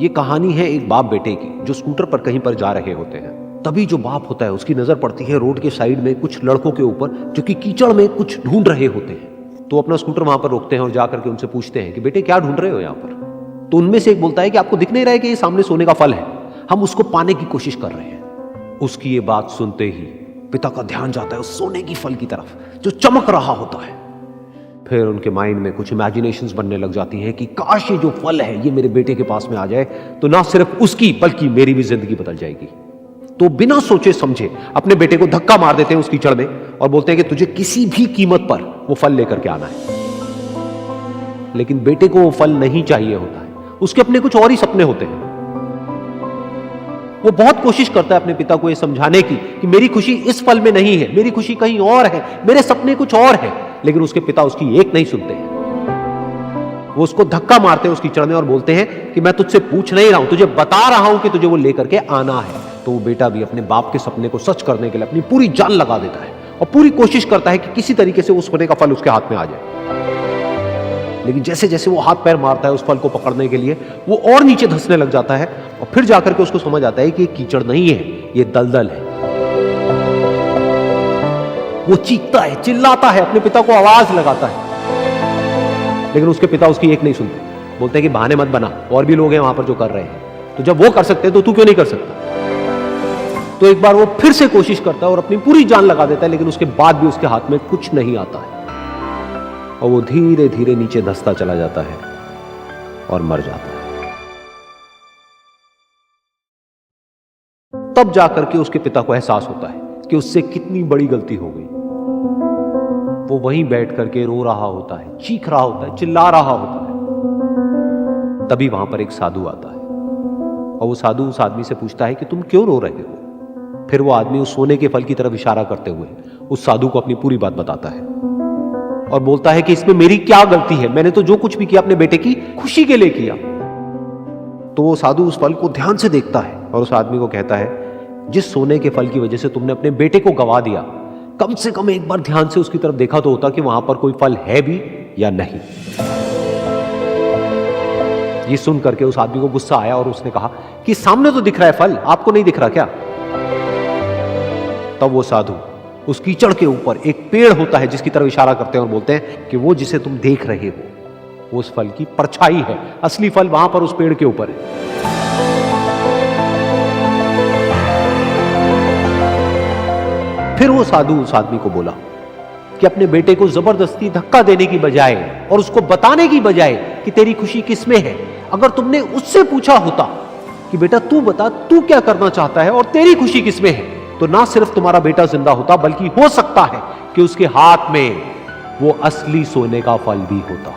ये कहानी है एक बाप बेटे की जो स्कूटर पर कहीं पर जा रहे होते हैं। तभी जो बाप होता है उसकी नजर पड़ती है रोड के साइड में कुछ लड़कों के ऊपर जो कि कीचड़ में कुछ ढूंढ रहे होते हैं। तो अपना स्कूटर वहां पर रोकते हैं और जाकर के उनसे पूछते हैं कि बेटे क्या ढूंढ रहे हो यहाँ पर। तो उनमें से एक बोलता है कि आपको दिख नहीं रहा है कि ये सामने सोने का फल है, हम उसको पाने की कोशिश कर रहे हैं। उसकी ये बात सुनते ही पिता का ध्यान जाता है उस सोने की फल की तरफ जो चमक रहा होता है। फिर उनके माइंड में कुछ इमेजिनेशंस बनने लग जाती हैं कि काश ये जो फल है ये मेरे बेटे के पास में आ जाए तो ना सिर्फ उसकी बल्कि मेरी भी जिंदगी बदल जाएगी। तो बिना सोचे समझे अपने बेटे को धक्का मार देते हैं उस कीचड़ में और बोलते हैं कि तुझे किसी भी कीमत पर वो फल लेकर के आना है। लेकिन बेटे को वो फल नहीं चाहिए होता है, उसके अपने कुछ और ही सपने होते हैं। वो बहुत कोशिश करता है अपने पिता को ये समझाने की कि मेरी खुशी इस फल में नहीं है, मेरी खुशी कहीं और है, मेरे सपने कुछ और है। लेकिन उसके पिता उसकी एक नहीं सुनते हैं। वो उसको धक्का मारते हैं उस कीचड़ में और बोलते हैं कि मैं तुझसे पूछ नहीं रहा हूं, तुझे बता रहा हूं कि तुझे वो लेकर के आना है। तो वो बेटा भी अपने बाप के सपने को सच करने के लिए अपनी पूरी जान लगा देता है और पूरी कोशिश करता है कि किसी तरीके से उस सोने का फल उसके हाथ में आ जाए। लेकिन जैसे जैसे वो हाथ पैर मारता है उस फल को पकड़ने के लिए, वो और नीचे धंसने लग जाता है और फिर जाकर के उसको समझ आता है कि ये कीचड़ नहीं है, ये दलदल है। वो चीखता है, चिल्लाता है, अपने पिता को आवाज लगाता है, लेकिन उसके पिता उसकी एक नहीं सुनते। बोलते हैं कि बहाने मत बना, और भी लोग हैं वहां पर जो कर रहे हैं, तो जब वो कर सकते हैं तो तू क्यों नहीं कर सकता। तो एक बार वो फिर से कोशिश करता है और अपनी पूरी जान लगा देता है, लेकिन उसके बाद भी उसके हाथ में कुछ नहीं आता है और वो धीरे धीरे नीचे धंसता चला जाता है और मर जाता है। तब जाकर के उसके पिता को एहसास होता है कि उससे कितनी बड़ी गलती हो गई। वो वहीं बैठ करके रो रहा होता है, चीख रहा होता है, चिल्ला रहा होता है। तभी वहां पर एक साधु आता है और वो साधु उस आदमी से पूछता है कि तुम क्यों रो रहे हो। फिर वो आदमी उस सोने के फल की तरफ इशारा करते हुए उस साधु को अपनी पूरी बात बताता है और बोलता है कि इसमें मेरी क्या गलती है, मैंने तो जो कुछ भी किया अपने बेटे की खुशी के लिए किया। तो वो साधु उस फल को ध्यान से देखता है और उस आदमी को कहता है, जिस सोने के फल की वजह से तुमने अपने बेटे को गवा दिया, कम से कम एक बार ध्यान से उसकी तरफ देखा तो होता कि वहां पर कोई फल है भी या नहीं। ये सुन करके उस आदमी को गुस्सा आया और उसने कहा कि सामने तो दिख रहा है फल, आपको नहीं दिख रहा क्या। तब वो साधु उस कीचड़ के ऊपर एक पेड़ होता है जिसकी तरफ इशारा करते हैं और बोलते हैं कि वो जिसे तुम देख रहे हो वो उस फल की परछाई है, असली फल वहां पर उस पेड़ के ऊपर है। फिर वो साधु उस आदमी को बोला कि अपने बेटे को जबरदस्ती धक्का देने की बजाय और उसको बताने की बजाय कि तेरी खुशी किसमें है, अगर तुमने उससे पूछा होता कि बेटा तू बता तू क्या करना चाहता है और तेरी खुशी किसमें है, तो ना सिर्फ तुम्हारा बेटा जिंदा होता बल्कि हो सकता है कि उसके हाथ में वो असली सोने का फल भी होता।